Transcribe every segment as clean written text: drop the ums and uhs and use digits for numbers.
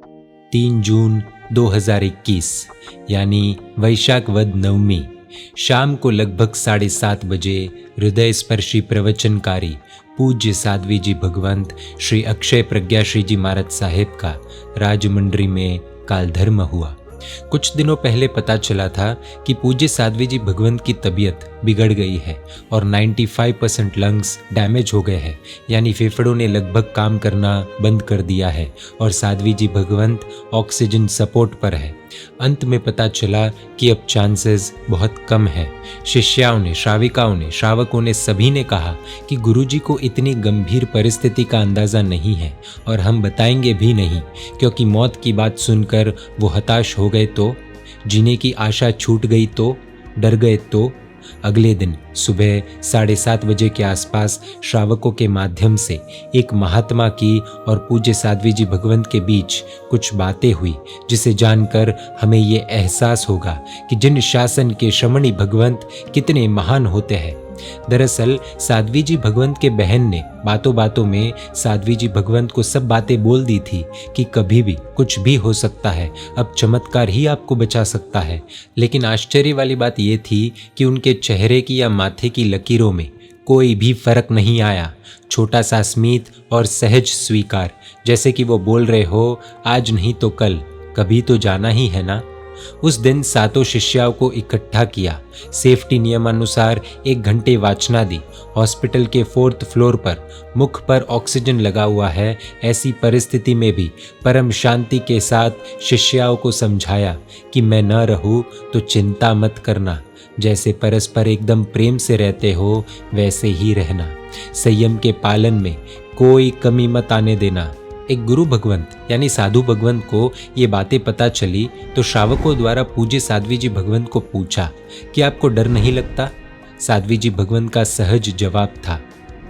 3 जून 2021 यानी वैशाख वद नवमी शाम को लगभग 7:30 बजे हृदय स्पर्शी प्रवचनकारी पूज्य साध्वी जी भगवंत श्री अक्षय प्रज्ञा श्री जी महाराज साहेब का राजमंड्री में कालधर्म हुआ। कुछ दिनों पहले पता चला था कि पूज्य साध्वी जी भगवंत की तबीयत बिगड़ गई है और 95% लंग्स डैमेज हो गए हैं, यानी फेफड़ों ने लगभग काम करना बंद कर दिया है और साध्वी जी भगवंत ऑक्सीजन सपोर्ट पर है। अंत में पता चला कि अब चांसेस बहुत कम है। शिष्याओं ने, श्राविकाओं ने, श्रावकों ने, सभी ने कहा कि गुरुजी को इतनी गंभीर परिस्थिति का अंदाज़ा नहीं है और हम बताएंगे भी नहीं, क्योंकि मौत की बात सुनकर वो हताश हो गए तो, जीने की आशा छूट गई तो, डर गए तो। अगले दिन सुबह 7:30 बजे के आसपास श्रावकों के माध्यम से एक महात्मा की और पूज्य साध्वी जी भगवंत के बीच कुछ बातें हुई, जिसे जानकर हमें ये एहसास होगा कि जिन शासन के श्रमणी भगवंत कितने महान होते हैं। दरअसल साध्वी जी भगवंत के बहन ने बातों बातों में साध्वी जी भगवंत को सब बातें बोल दी थी कि कभी भी कुछ भी हो सकता है, अब चमत्कार ही आपको बचा सकता है। लेकिन आश्चर्य वाली बात ये थी कि उनके चेहरे की या माथे की लकीरों में कोई भी फर्क नहीं आया। छोटा सा स्मित और सहज स्वीकार, जैसे कि वो बोल रहे हो, आज नहीं तो कल, कभी तो जाना ही है ना। उस दिन 7 शिष्याओं को इकट्ठा किया, सेफ्टी नियमानुसार 1 घंटे वाचना दी। हॉस्पिटल के 4th फ्लोर पर मुख पर ऑक्सीजन लगा हुआ है, ऐसी परिस्थिति में भी परम शांति के साथ शिष्याओं को समझाया कि मैं न रहूं तो चिंता मत करना, जैसे परस्पर एकदम प्रेम से रहते हो वैसे ही रहना, संयम के पालन में कोई कमी मत आने देना। एक गुरु भगवंत यानी साधु भगवंत को ये बातें पता चली तो श्रावकों द्वारा पूज्य साध्वी जी भगवंत को पूछा कि आपको डर नहीं लगता। साध्वी जी भगवंत का सहज जवाब था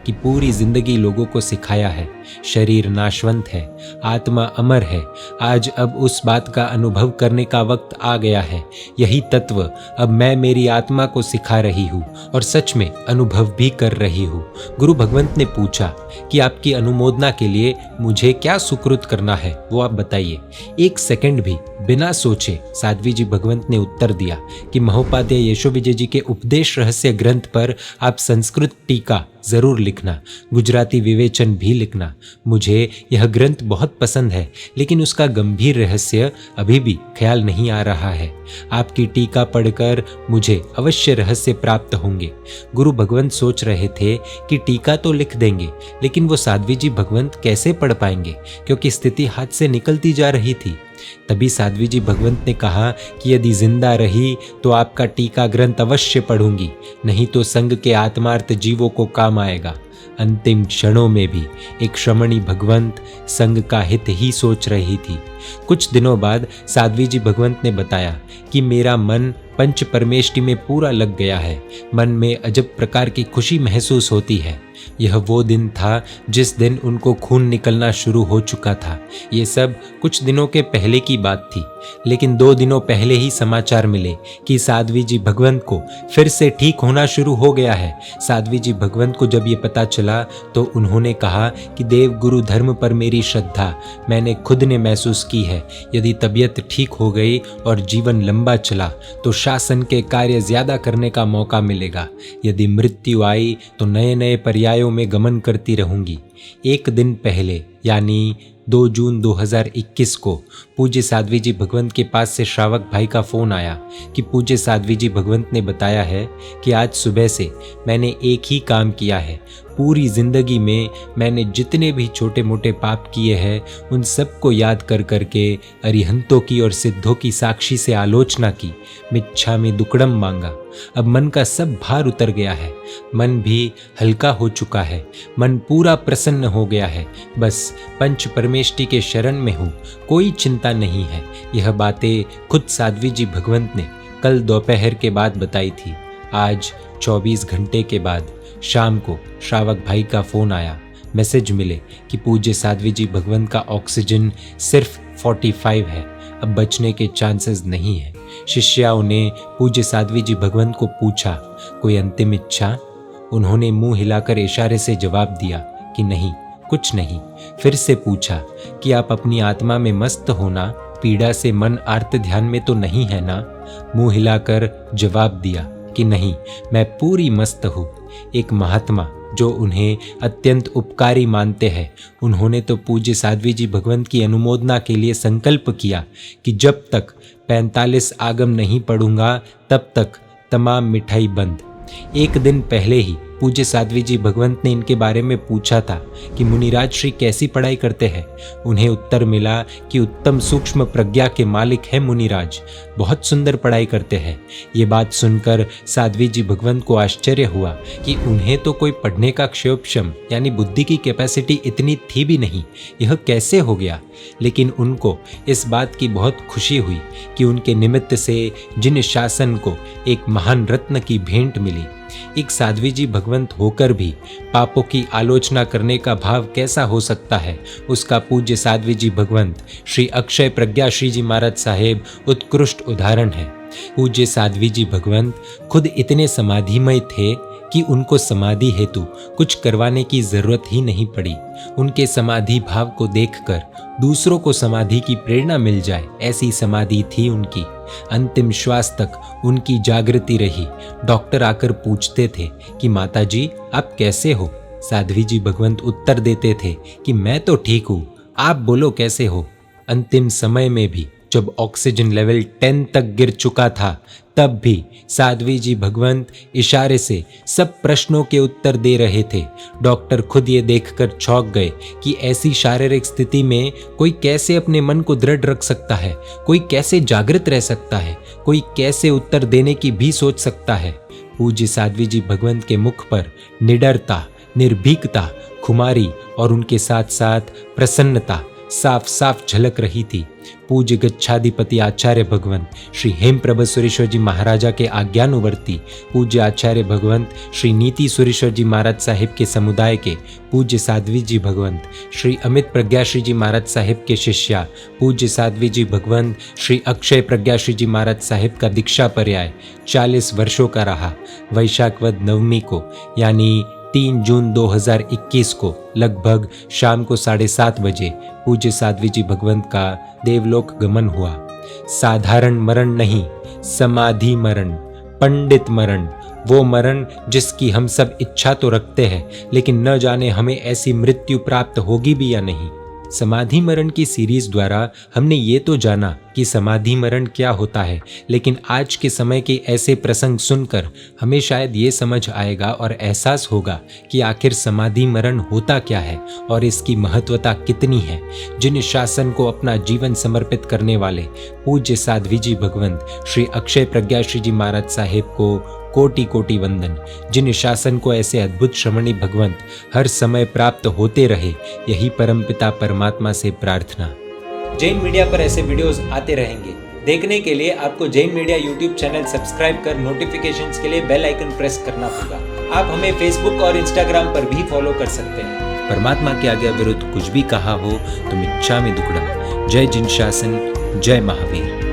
कि पूरी जिंदगी लोगों को सिखाया है, शरीर नाशवंत है, आत्मा अमर है। आज अब उस बात का अनुभव करने का वक्त आ गया है। यही तत्व अब मैं मेरी आत्मा को सिखा रही हूँ और सच में अनुभव भी कर रही हूँ। गुरु भगवंत ने पूछा कि आपकी अनुमोदना के लिए मुझे क्या सुकृत करना है, वो आप बताइए। 1 सेकंड भी बिना सोचे साध्वी जी भगवंत ने उत्तर दिया कि महोपाध्याय यशो विजय जी के उपदेश रहस्य ग्रंथ पर आप संस्कृत टीका जरूर लिखना, गुजराती विवेचन भी लिखना। मुझे यह ग्रंथ बहुत पसंद है, लेकिन उसका गंभीर रहस्य अभी भी ख्याल नहीं आ रहा है। आपकी टीका पढ़कर मुझे अवश्य रहस्य प्राप्त होंगे। गुरु भगवंत सोच रहे थे कि टीका तो लिख देंगे, लेकिन वो साध्वी जी भगवंत कैसे पढ़ पाएंगे, क्योंकि स्थिति हाथ से निकलती जा रही थी। तभी साध्वी जी भगवंत ने कहा कि यदि जिंदा रही तो आपका टीका ग्रंथ अवश्य पढ़ूंगी, नहीं तो संघ के आत्मार्थ जीवों को काम आएगा। अंतिम क्षणों में भी एक श्रमणी भगवंत संघ का हित ही सोच रही थी। कुछ दिनों बाद साध्वी जी भगवंत ने बताया कि मेरा मन पंच परमेष्टि में पूरा लग गया है। मन में अजब प्रकार की खुशी महसूस होती है। यह वो दिन था जिस दिन उनको खून निकलना शुरू हो चुका था। ये सब कुछ दिनों के पहले की बात थी, लेकिन 2 दिनों पहले ही समाचार मिले कि साध्वी जी भगवंत को फिर से ठीक होना शुरू हो गया है। साध्वी जी भगवंत को जब ये पता चला तो उन्होंने कहा कि देव गुरु धर्म पर मेरी श्रद्धा मैंने खुद ने महसूस की है। यदि तबीयत ठीक हो गई और जीवन लंबा चला तो शासन के कार्य ज्यादा करने का मौका मिलेगा। यदि मृत्यु आई तो नए नए पर्यायों में गमन करती रहूंगी। 1 दिन पहले यानी 2 जून 2021 को पूज्य साध्वी जी भगवंत के पास से श्रावक भाई का फोन आया कि पूज्य साध्वी जी भगवंत ने बताया है कि आज सुबह से मैंने एक ही काम किया है। पूरी जिंदगी में मैंने जितने भी छोटे मोटे पाप किए हैं उन सबको याद कर करके अरिहंतों की और सिद्धों की साक्षी से आलोचना की, मिच्छामि दुक्कडम मांगा। अब मन का सब भार उतर गया है, मन भी हल्का हो चुका है, मन पूरा प्रसन्न हो गया है। बस पंच परमेष्टि के शरण में हूँ, कोई चिंता नहीं है। यह बातें खुद साध्वी जी भगवंत ने कल दोपहर के बाद बताई थी। आज 24 घंटे के बाद शाम को श्रावक भाई का फोन आया। मैसेज मिले कि पूज्य साध्वी जी भगवंत का ऑक्सीजन सिर्फ 45 है, अब बचने के चांसेस नहीं है। शिष्याओं ने पूज्य साध्वी जी भगवंत को पूछा, कोई अंतिम इच्छा? उन्होंने मुंह हिलाकर इशारे से जवाब दिया कि नहीं, कुछ नहीं। फिर से पूछा कि आप अपनी आत्मा में मस्त हो ना, पीड़ा से मन आर्त ध्यान में तो नहीं है ना? मुंह हिलाकर जवाब दिया कि नहीं, मैं पूरी मस्त हूँ। एक महात्मा जो उन्हें अत्यंत उपकारी मानते हैं, उन्होंने तो पूज्य साध्वी जी भगवंत की अनुमोदना के लिए संकल्प किया कि जब तक 45 आगम नहीं पढ़ूंगा तब तक तमाम मिठाई बंद। एक दिन पहले ही पूज्य साध्वी जी भगवंत ने इनके बारे में पूछा था कि मुनिराज श्री कैसी पढ़ाई करते हैं। उन्हें उत्तर मिला कि उत्तम सूक्ष्म प्रज्ञा के मालिक है मुनिराज, बहुत सुंदर पढ़ाई करते हैं। ये बात सुनकर साध्वी जी भगवंत को आश्चर्य हुआ कि उन्हें तो कोई पढ़ने का क्षोभक्षम यानी बुद्धि की कैपेसिटी इतनी थी भी नहीं, यह कैसे हो गया। लेकिन उनको इस बात की बहुत खुशी हुई कि उनके निमित्त से जिन शासन को एक महान रत्न की भेंट मिली। एक साध्वी जी भगवंत होकर भी पापों की आलोचना करने का भाव कैसा हो सकता है, उसका पूज्य साध्वी जी भगवंत श्री अक्षय प्रज्ञा श्री जी महाराज साहेब उत्कृष्ट उदाहरण है। पूज्य साध्वी जी भगवंत खुद इतने समाधिमय थे कि उनको समाधि हेतु कुछ करवाने की जरूरत ही नहीं पड़ी। उनके समाधि भाव को देखकर दूसरों को समाधि की प्रेरणा मिल जाए, ऐसी समाधि थी उनकी। अंतिम श्वास तक उनकी जागृति रही। डॉक्टर आकर पूछते थे कि माता जी आप कैसे हो? साध्वी जी भगवंत उत्तर देते थे कि मैं तो ठीक हूँ, आप बोलो कैसे हो। अंतिम समय में भी जब ऑक्सीजन लेवल 10 तक गिर चुका था, तब भी साध्वी जी भगवंत इशारे से सब प्रश्नों के उत्तर दे रहे थे। डॉक्टर खुद ये देखकर चौंक गए कि ऐसी शारीरिक स्थिति में कोई कैसे अपने मन को दृढ़ रख सकता है, कोई कैसे जागृत रह सकता है, कोई कैसे उत्तर देने की भी सोच सकता है। पूज्य साध्वी जी भगवंत के मुख पर निडरता, निर्भीकता, खुमारी और उनके साथ साथ प्रसन्नता साफ साफ झलक रही थी। पूज्य गच्छाधिपति आचार्य भगवंत श्री हेमप्रभ सुरेश्वर जी महाराजा के आज्ञानुवर्ती पूज्य आचार्य भगवंत श्री नीति सुरेश्वर जी महाराज साहिब के समुदाय के पूज्य साध्वी जी भगवंत श्री अमित प्रज्ञाश्री जी महाराज साहिब के शिष्या पूज्य साध्वी जी भगवंत श्री अक्षय प्रज्ञाश्री जी महाराज साहिब का दीक्षा पर्याय 40 वर्षों का रहा। वैशाख वद नवमी को यानी 3 जून 2021 को लगभग शाम को 7:30 बजे पूज्य साध्वी जी भगवंत का देवलोक गमन हुआ। साधारण मरण नहीं, समाधि मरण, पंडित मरण, वो मरण जिसकी हम सब इच्छा तो रखते हैं, लेकिन न जाने हमें ऐसी मृत्यु प्राप्त होगी भी या नहीं। समाधि मरण की सीरीज द्वारा हमने ये तो जाना कि समाधि मरण क्या होता है, लेकिन आज के समय के ऐसे प्रसंग सुनकर हमें शायद ये समझ आएगा और एहसास होगा कि आखिर समाधि मरण होता क्या है और इसकी महत्वता कितनी है। जिन शासन को अपना जीवन समर्पित करने वाले पूज्य साध्वी जी भगवंत श्री अक्षय प्रज्ञा श्री जी महाराज साहेब को कोटि कोटि वंदन। जिन शासन को ऐसे अद्भुत श्रमणी भगवंत हर समय प्राप्त होते रहे, यही परमपिता परमात्मा से प्रार्थना। जैन मीडिया पर ऐसे वीडियोस आते रहेंगे। देखने के लिए आपको Jain media YouTube channel subscribe कर नोटिफिकेशंस के लिए बेल आइकन प्रेस करना होगा। आप हमें फेसबुक और इंस्टाग्राम पर भी फॉलो कर सकते हैं। परमात्मा के आज्ञा विरुद्ध कुछ भी कहा हो तो मिच्छामि दुक्कडम। जय जिन शासन, जय महावीर।